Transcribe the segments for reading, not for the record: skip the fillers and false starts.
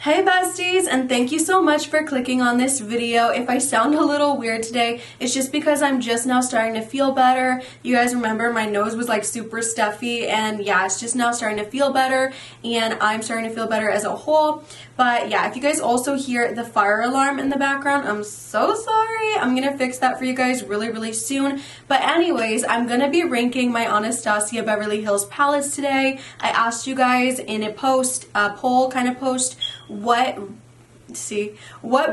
Hey besties, and thank you so much for clicking on this video. If I sound a little weird today, it's just because I'm just now starting to feel better. You guys remember my nose was like super stuffy, and yeah, it's just now starting to feel better, and I'm starting to feel better as a whole. But yeah, if you guys also hear the fire alarm in the background, I'm so sorry. I'm gonna fix that for you guys really soon. But anyways, I'm gonna be ranking my Anastasia Beverly Hills palettes today. I asked you guys in a poll kind of post, what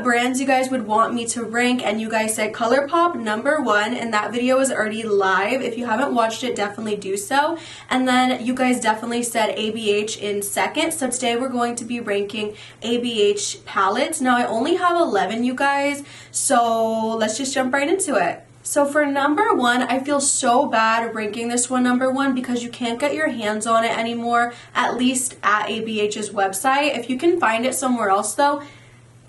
brands you guys would want me to rank, and you guys said ColourPop #1, and that video is already live. If you haven't watched it, definitely do so. And then you guys definitely said ABH in second, so today we're going to be ranking ABH palettes. Now I only have 11, you guys, so let's just jump right into it. So for #1, I feel so bad ranking this one #1 because you can't get your hands on it anymore, at least at ABH's website. If you can find it somewhere else though,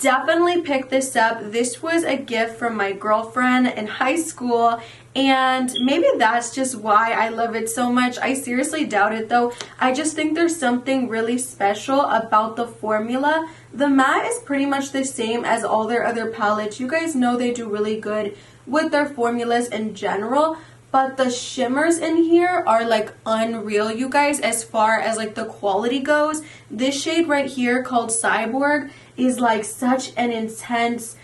definitely pick this up. This was a gift from my girlfriend in high school, and maybe that's just why I love it so much. I seriously doubt it though. I just think there's something really special about the formula. The matte is pretty much the same as all their other palettes. You guys know they do really good with their formulas in general, but the shimmers in here are like unreal, you guys, as far as like the quality goes. This shade right here called Cyborg is like such an intense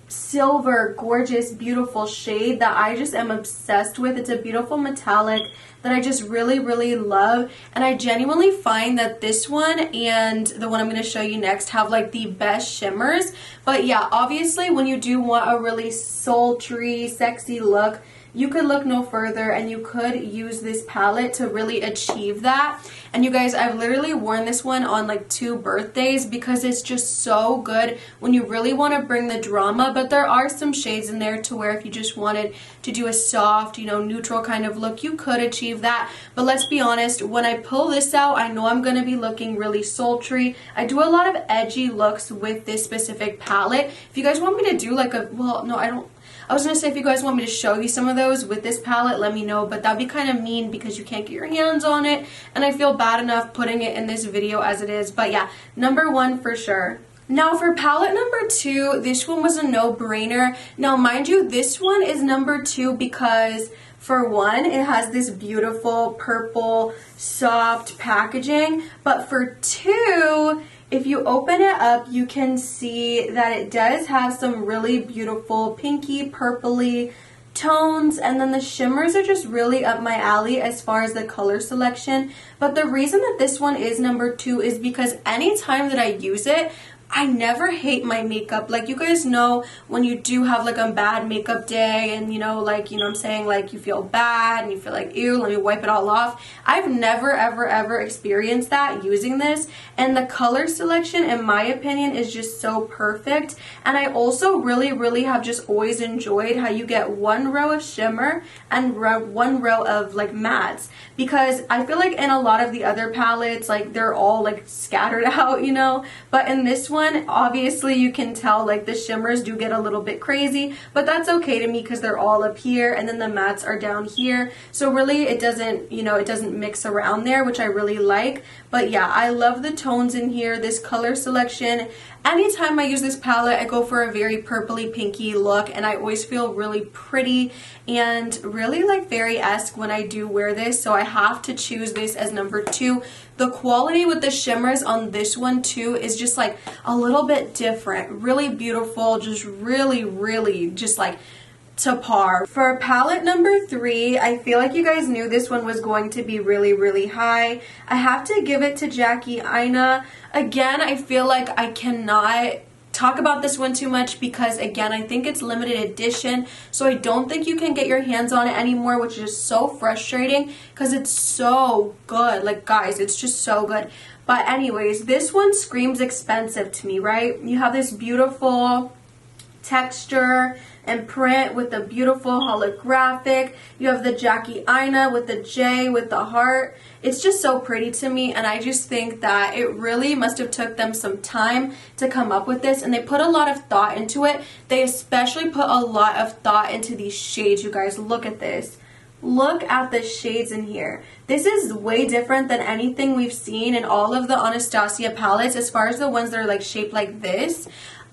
silver, gorgeous, beautiful shade that I just am obsessed with. It's a beautiful metallic that I just really love, and I genuinely find that this one and the one I'm going to show you next have like the best shimmers. But yeah, obviously when you do want a really sultry, sexy look, you could look no further, and you could use this palette to really achieve that. And you guys, I've literally worn this one on like 2 birthdays because it's just so good when you really want to bring the drama. But there are some shades in there to where if you just wanted to do a soft, you know, neutral kind of look, you could achieve that. But let's be honest, when I pull this out, I know I'm going to be looking really sultry. I do a lot of edgy looks with this specific palette. If you guys want me to do like a, well, no, I was going to say if you guys want me to show you some of those with this palette, let me know, but that'd be kind of mean because you can't get your hands on it, and I feel bad enough putting it in this video as it is. But yeah, #1 for sure. Now for palette #2, this one was a no-brainer. Now mind you, this one is #2 because for one, it has this beautiful purple soft packaging, but for two, if you open it up, you can see that it does have some really beautiful pinky, purpley tones, and then the shimmers are just really up my alley as far as the color selection. But the reason that this one is #2 is because anytime that I use it, I never hate my makeup. Like, you guys know when you do have like a bad makeup day and you know what I'm saying, like you feel bad and you feel like, ew, let me wipe it all off. I've never ever experienced that using this, and the color selection in my opinion is just so perfect. And I also really have just always enjoyed how you get one row of shimmer and one row of like mattes, because I feel like in a lot of the other palettes, like they're all like scattered out, you know, but in this one, obviously you can tell like the shimmers do get a little bit crazy, but that's okay to me because they're all up here and then the mattes are down here, so really it doesn't, you know, it doesn't mix around there, which I really like. But yeah, I love the tones in here, this color selection. Anytime I use this palette, I go for a very purpley pinky look, and I always feel really pretty and really like fairy-esque when I do wear this, so I have to choose this as #2. The quality with the shimmers on this one too is just like a little bit different, really beautiful, just really just like to par. For palette #3, I feel like you guys knew this one was going to be really high. I have to give it to Jackie Aina. Again, I feel like I cannot talk about this one too much because again, I think it's limited edition, so I don't think you can get your hands on it anymore, which is just so frustrating because it's so good. Like guys, it's just so good. But anyways, this one screams expensive to me, right? You have this beautiful texture and print with the beautiful holographic. You have the Jackie Aina with the J with the heart. It's just so pretty to me, and I just think that it really must have took them some time to come up with this, and they put a lot of thought into it. They especially put a lot of thought into these shades, you guys. Look at this. look at the shades in here. This is way different than anything we've seen in all of the Anastasia palettes as far as the ones that are like shaped like this.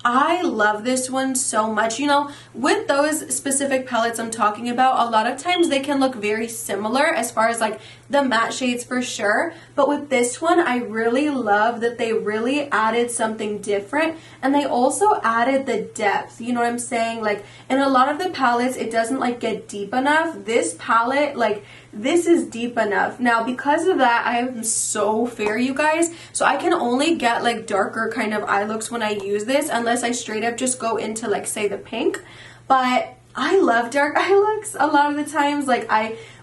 I love this one so much. You know, with those specific palettes I'm talking about, a lot of times they can look very similar as far as like the matte shades for sure. But with this one, I really love that they really added something different, and they also added the depth. You know what I'm saying? Like in a lot of the palettes, it doesn't like get deep enough. This palette, like, this is deep enough. Now because of that, I am so fair, you guys, so I can only get like darker kind of eye looks when I use this, unless I straight up just go into like say the pink. But I love dark eye looks a lot of the times. Like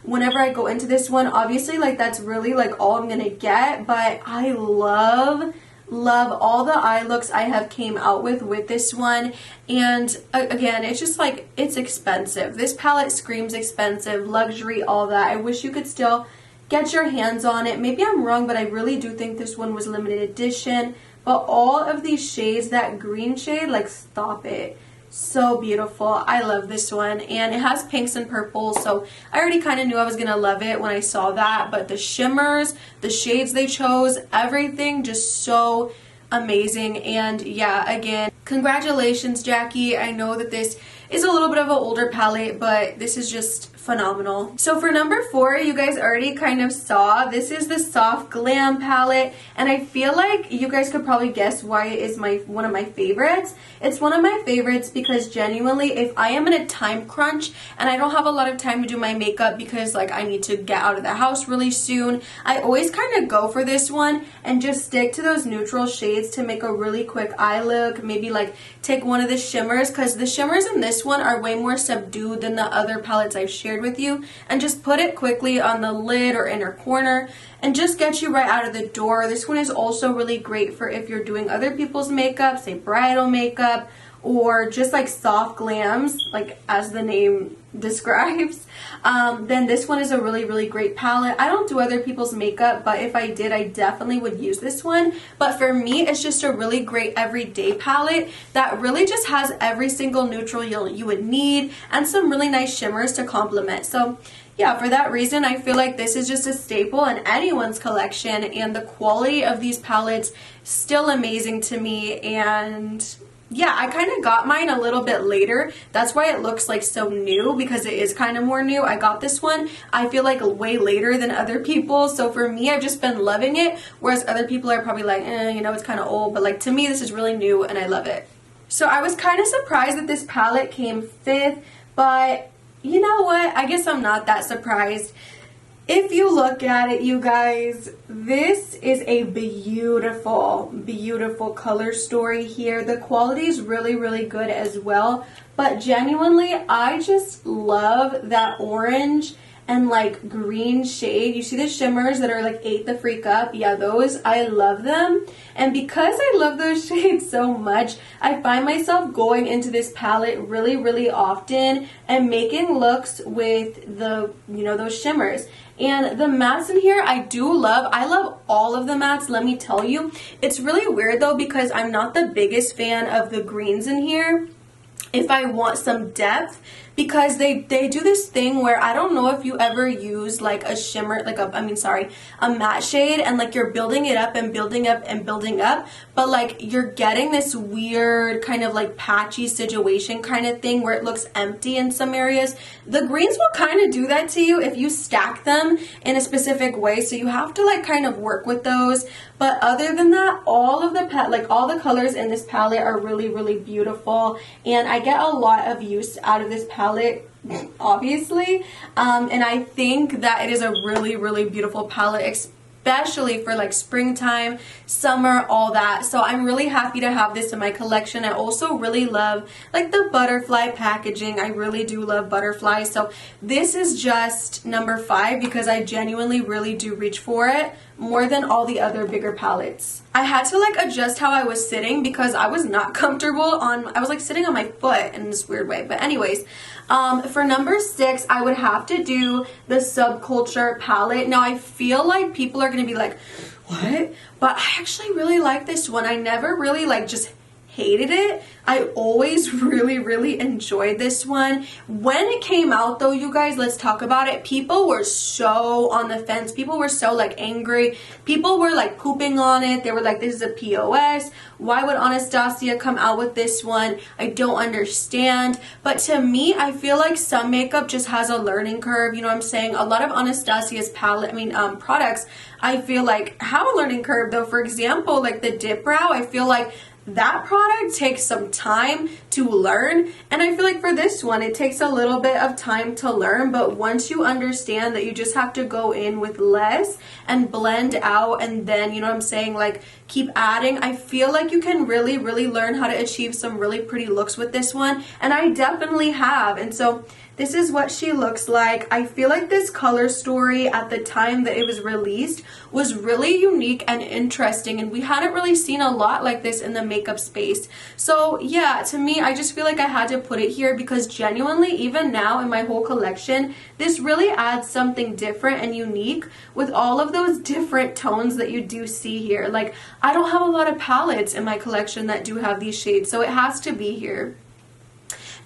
whenever I go into this one, obviously like that's really like all I'm gonna get, but I love all the eye looks I have came out with this one. And again, it's just like, it's expensive. This palette screams expensive, luxury, all that. I wish you could still get your hands on it. Maybe I'm wrong, but I really do think this one was limited edition. But all of these shades, that green shade, like, stop it. So beautiful. I love this one, and it has pinks and purples, so I already kind of knew I was gonna love it when I saw that. But the shimmers, the shades they chose, everything just so amazing. And yeah, again, congratulations, Jackie. I know that this is a little bit of an older palette, but this is just phenomenal. So for number 4, you guys already kind of saw, this is the Soft Glam palette, and I feel like you guys could probably guess why it is one of my favorites. It's one of my favorites because genuinely, if I am in a time crunch and I don't have a lot of time to do my makeup because like I need to get out of the house really soon, I always kind of go for this one and just stick to those neutral shades to make a really quick eye look. Maybe like take one of the shimmers, because the shimmers in this one are way more subdued than the other palettes I've shared with you, and just put it quickly on the lid or inner corner and just get you right out of the door. This one is also really great for if you're doing other people's makeup, say bridal makeup, or just like soft glams, like as the name describes. Then this one is a really great palette. I don't do other people's makeup, but if I did, I definitely would use this one. But for me, it's just a really great everyday palette that really just has every single neutral you would need and some really nice shimmers to complement. So yeah, for that reason, I feel like this is just a staple in anyone's collection, and the quality of these palettes still amazing to me. And yeah, I kind of got mine a little bit later. That's why it looks like so new, because it is kind of more new. I got this one, I feel like, way later than other people. So for me, I've just been loving it, whereas other people are probably like, you know, it's kind of old. But like to me, this is really new and I love it. So I was kind of surprised that this palette came 5th, but you know what? I guess I'm not that surprised. If you look at it, you guys, this is a beautiful color story here. The quality is really good as well. But genuinely, I just love that orange and like green shade. You see the shimmers that are like Ate the Freak Up? Yeah, those, I love them. And because I love those shades so much, I find myself going into this palette really often and making looks with the, you know, those shimmers. And the mattes in here, I do love. I love all of the mattes, let me tell you. It's really weird though, because I'm not the biggest fan of the greens in here if I want some depth, because they do this thing where, I don't know if you ever use like a shimmer, like a matte shade, and like you're building it up and building up and building up, but like you're getting this weird kind of like patchy situation kind of thing where it looks empty in some areas. The greens will kind of do that to you if you stack them in a specific way, so you have to like kind of work with those. But other than that, all of the all the colors in this palette are really beautiful, and I get a lot of use out of this palette, obviously. And I think that it is a really beautiful palette, especially for like springtime, summer, all that. So I'm really happy to have this in my collection. I also really love like the butterfly packaging. I really do love butterflies. So this is just number 5 because I genuinely really do reach for it more than all the other bigger palettes. I had to like adjust how I was sitting because I was not comfortable I was like sitting on my foot in this weird way. But anyways, for number 6, I would have to do the Subculture palette. Now I feel like people are gonna be like, what? But I actually really like this one. I never really like just hated it. I always really enjoyed this one. When it came out though, you guys, let's talk about it. People were so on the fence. People were so like angry. People were like pooping on it. They were like, this is a POS. Why would Anastasia come out with this one? I don't understand. But to me, I feel like some makeup just has a learning curve. You know what I'm saying? A lot of Anastasia's products, I feel like have a learning curve though. For example, like the Dip Brow, I feel like that product takes some time to learn, and I feel like for this one it takes a little bit of time to learn, but once you understand that you just have to go in with less and blend out, and then, you know what I'm saying, like keep adding, I feel like you can really learn how to achieve some really pretty looks with this one, and I definitely have. And so this is what she looks like. I feel like this color story at the time that it was released was really unique and interesting, and we hadn't really seen a lot like this in the makeup space. So yeah, to me, I just feel like I had to put it here because genuinely, even now in my whole collection, this really adds something different and unique with all of those different tones that you do see here. Like, I don't have a lot of palettes in my collection that do have these shades, so it has to be here.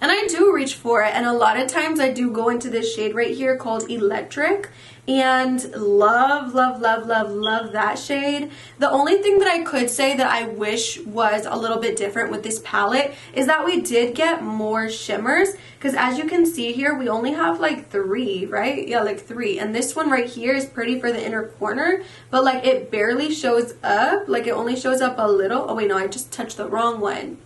And I do reach for it, and a lot of times I do go into this shade right here called Electric, and love that shade. The only thing that I could say that I wish was a little bit different with this palette is that we did get more shimmers, because as you can see here, we only have like 3, right? Yeah, like 3. And this one right here is pretty for the inner corner, but like it barely shows up. Like it only shows up a little. Oh wait, no, I just touched the wrong one.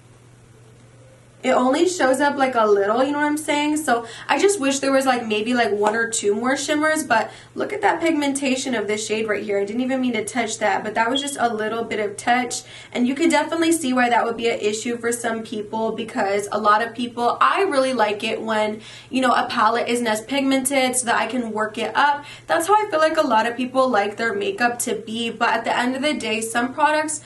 It only shows up like a little, you know what I'm saying? So I just wish there was like maybe like 1 or 2 more shimmers, but look at that pigmentation of this shade right here. I didn't even mean to touch that, but that was just a little bit of touch, and you could definitely see why that would be an issue for some people, because a lot of people, I really like it when, you know, a palette isn't as pigmented so that I can work it up. That's how I feel like a lot of people like their makeup to be, but at the end of the day, some products,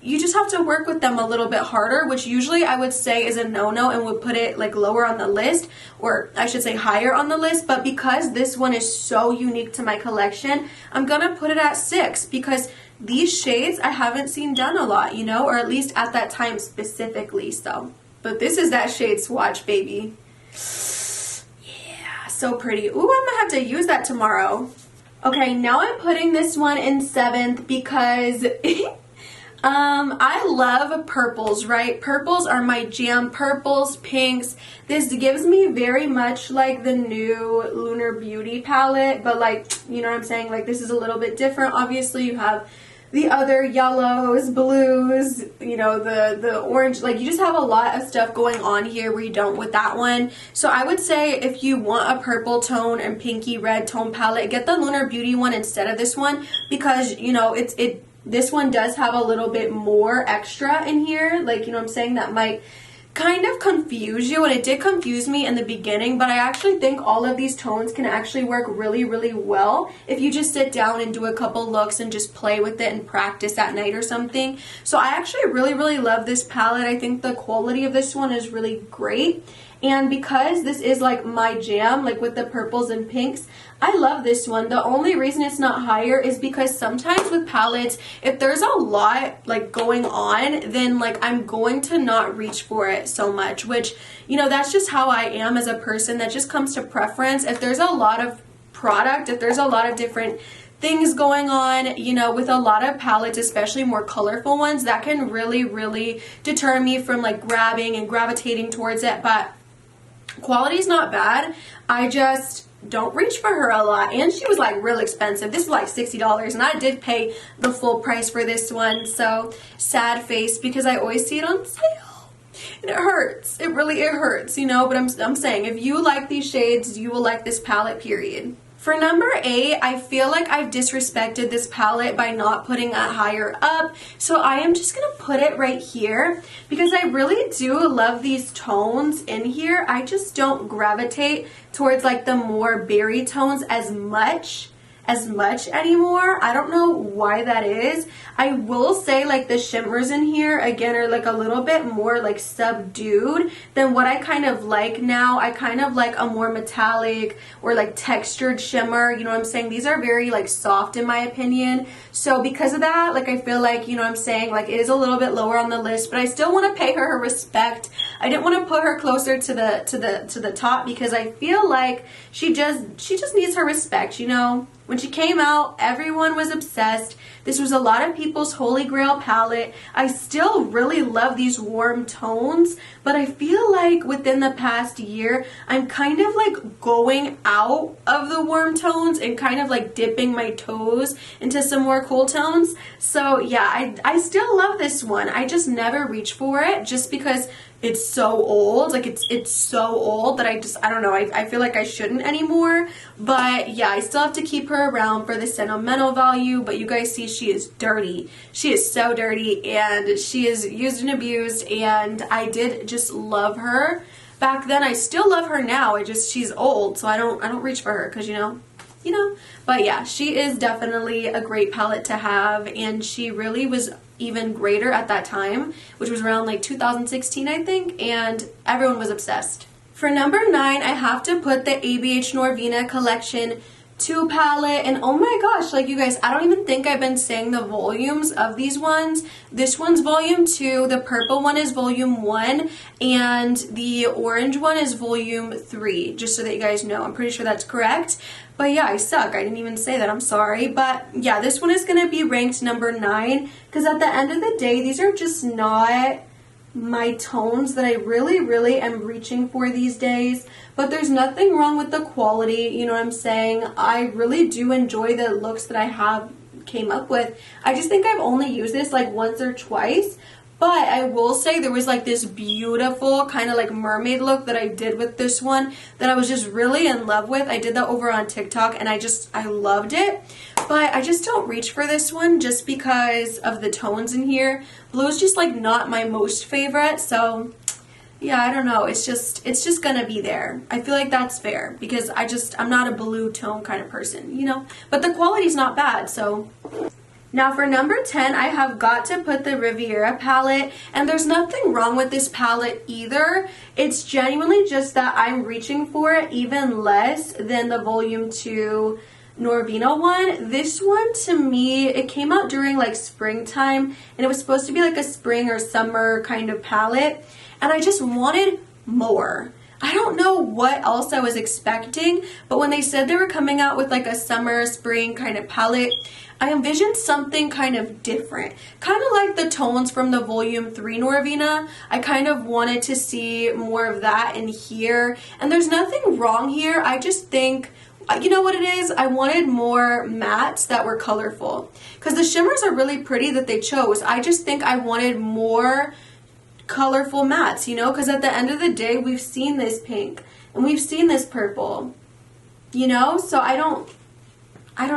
you just have to work with them a little bit harder, which usually I would say is a no-no and would put it like lower on the list, or I should say higher on the list. But because this one is so unique to my collection, I'm gonna put it at 6, because these shades I haven't seen done a lot, you know, or at least at that time specifically. So, but this is that shade Swatch, baby. Yeah, so pretty. Ooh, I'm gonna have to use that tomorrow. Okay, now I'm putting this one in 7th because I love purples, right? Purples are my jam. Purples, pinks. This gives me very much like the new Lunar Beauty palette, but like, you know what I'm saying? Like, this is a little bit different. Obviously, you have the other yellows, blues, you know, the orange. Like, you just have a lot of stuff going on here where you don't with that one. So I would say if you want a purple tone and pinky red tone palette, get the Lunar Beauty one instead of this one, because, you know, this one does have a little bit more extra in here, like, you know what I'm saying, that might kind of confuse you, and it did confuse me in the beginning, but I actually think all of these tones can actually work really well if you just sit down and do a couple looks and just play with it and practice at night or something. So I actually really love this palette. I think the quality of this one is really great, and because this is like my jam, like with the purples and pinks, I love this one. The only reason it's not higher is because sometimes with palettes, if there's a lot like going on, then like I'm going to not reach for it so much, which, you know, that's just how I am as a person. That just comes to preference. If there's a lot of product, if there's a lot of different things going on, you know, with a lot of palettes, especially more colorful ones, that can really deter me from like grabbing and gravitating towards it. But quality's not bad. I just don't reach for her a lot, and she was like real expensive. This was like $60, and I did pay the full price for this one. So sad face, because I always see it on sale, and it hurts. It hurts, you know. But I'm saying, if you like these shades, you will like this palette, period. For number 8, I feel like I've disrespected this palette by not putting it higher up, so I am just going to put it right here because I really do love these tones in here. I just don't gravitate towards like the more berry tones as much as much anymore. I don't know why that is. I will say like the shimmers in here again are like a little bit more like subdued than what I kind of like now. I kind of like a more metallic or like textured shimmer, you know what I'm saying? These are very like soft in my opinion. So because of that, like I feel like, you know what I'm saying, like it is a little bit lower on the list, but I still want to pay her respect. I didn't want to put her closer to the top because I feel like she just needs her respect, you know? When she came out, everyone was obsessed. This was a lot of people's holy grail palette. I still really love these warm tones, but I feel like within the past year, I'm kind of like going out of the warm tones and kind of like dipping my toes into some more cool tones. So yeah, I still love this one. I just never reach for it just because it's so old. Like it's so old that I don't know, I feel like I shouldn't anymore. But yeah, I still have to keep her around for the sentimental value. But you guys see she is dirty. She is so dirty and she is used and abused, and I did just love her back then. I still love her now. She's old, so I don't reach for her because you know. But yeah, she is definitely a great palette to have, and she really was even greater at that time, which was around like 2016 I think, and everyone was obsessed. For number 9, I have to put the ABH Novena Collection 2 palette, and oh my gosh, like you guys, I don't even think I've been saying the volumes of these ones. This one's volume 2, the purple one is volume 1, and the orange one is volume 3, just so that you guys know. I'm pretty sure that's correct. But yeah, I suck. I didn't even say that. I'm sorry. But yeah, this one is going to be ranked number 9 because at the end of the day, these are just not my tones that I really am reaching for these days. But there's nothing wrong with the quality, you know what I'm saying? I really do enjoy the looks that I came up with. I just think I've only used this like once or twice. But I will say there was like this beautiful kind of like mermaid look that I did with this one that I was just really in love with. I did that over on TikTok and I loved it. But I just don't reach for this one just because of the tones in here. Blue is just like not my most favorite. So yeah, I don't know. It's just gonna be there. I feel like that's fair because I'm not a blue tone kind of person, you know? But the quality's not bad, so. Now for number 10, I have got to put the Riviera palette, and there's nothing wrong with this palette either. It's genuinely just that I'm reaching for it even less than the volume 2 Novena one. This one to me, it came out during like springtime, and it was supposed to be like a spring or summer kind of palette, and I just wanted more. I don't know what else I was expecting, but when they said they were coming out with like a summer, spring kind of palette, I envisioned something kind of different. Kind of like the tones from the volume 3 Novena. I kind of wanted to see more of that in here. And there's nothing wrong here. I just think, you know what it is? I wanted more mattes that were colorful. Because the shimmers are really pretty that they chose. I just think I wanted more colorful mattes, you know, because at the end of the day, we've seen this pink and we've seen this purple, you know, so I don't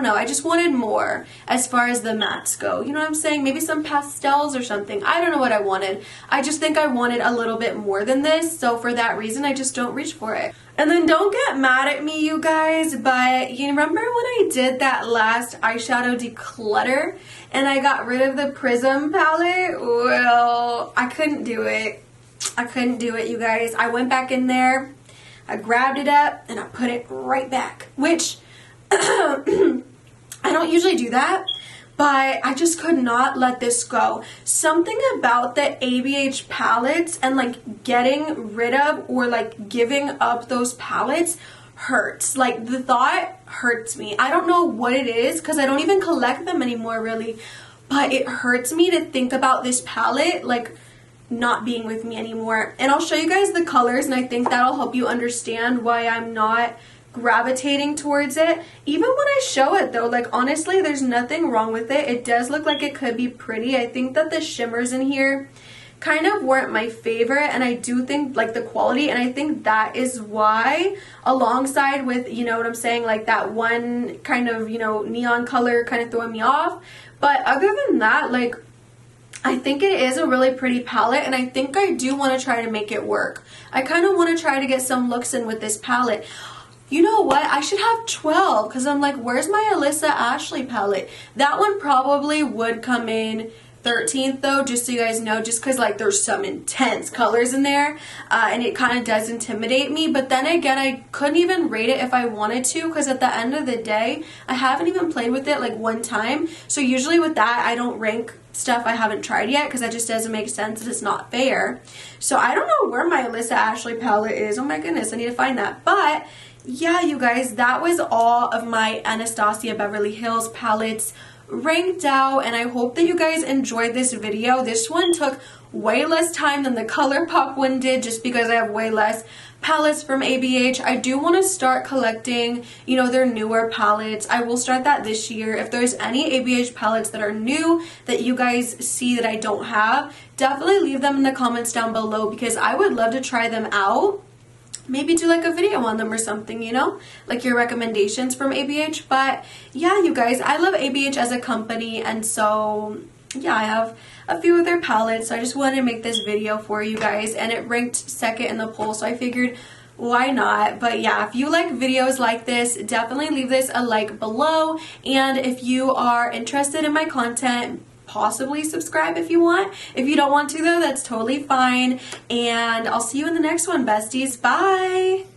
know, I just wanted more as far as the mattes go, you know what I'm saying? Maybe some pastels or something. I don't know what I wanted. I just think I wanted a little bit more than this, so for that reason, I just don't reach for it. And then don't get mad at me, you guys, but you remember when I did that last eyeshadow declutter and I got rid of the Prism palette? Well, I couldn't do it. I couldn't do it, you guys. I went back in there, I grabbed it up, and I put it right back, which I don't usually do that, but I just could not let this go. Something about the ABH palettes and like getting rid of or like giving up those palettes hurts. Like the thought hurts me. I don't know what it is because I don't even collect them anymore really, but it hurts me to think about this palette like not being with me anymore. And I'll show you guys the colors, and I think that'll help you understand why I'm not gravitating towards it. Even when I show it though, like honestly, there's nothing wrong with it. It does look like it could be pretty. I think that the shimmers in here kind of weren't my favorite, and I do think like the quality, and I think that is why, alongside with, you know what I'm saying, like that one kind of, you know, neon color kind of throwing me off. But other than that, like I think it is a really pretty palette, and I think I do want to try to make it work. I kind of want to try to get some looks in with this palette. You know what? I should have 12 because I'm like, where's my Alyssa Ashley palette? That one probably would come in 13th though, just so you guys know, just because like there's some intense colors in there and it kind of does intimidate me. But then again, I couldn't even rate it if I wanted to, because at the end of the day, I haven't even played with it like one time. So usually with that, I don't rank stuff I haven't tried yet because that just doesn't make sense and it's not fair. So I don't know where my Alyssa Ashley palette is. Oh my goodness, I need to find that. But yeah, you guys, that was all of my Anastasia Beverly Hills palettes ranked out, and I hope that you guys enjoyed this video. This one took way less time than the ColourPop one did, just because I have way less palettes from ABH. I do want to start collecting, you know, their newer palettes. I will start that this year. If there's any ABH palettes that are new that you guys see that I don't have, definitely leave them in the comments down below, because I would love to try them out. Maybe do like a video on them or something, you know, like your recommendations from ABH. But yeah, you guys, I love ABH as a company, and so yeah, I have a few of their palettes, so I just wanted to make this video for you guys, and it ranked second in the poll, so I figured why not. But yeah, if you like videos like this, definitely leave this a like below, and if you are interested in my content, possibly subscribe if you want. If you don't want to though, that's totally fine, and I'll see you in the next one, besties. Bye.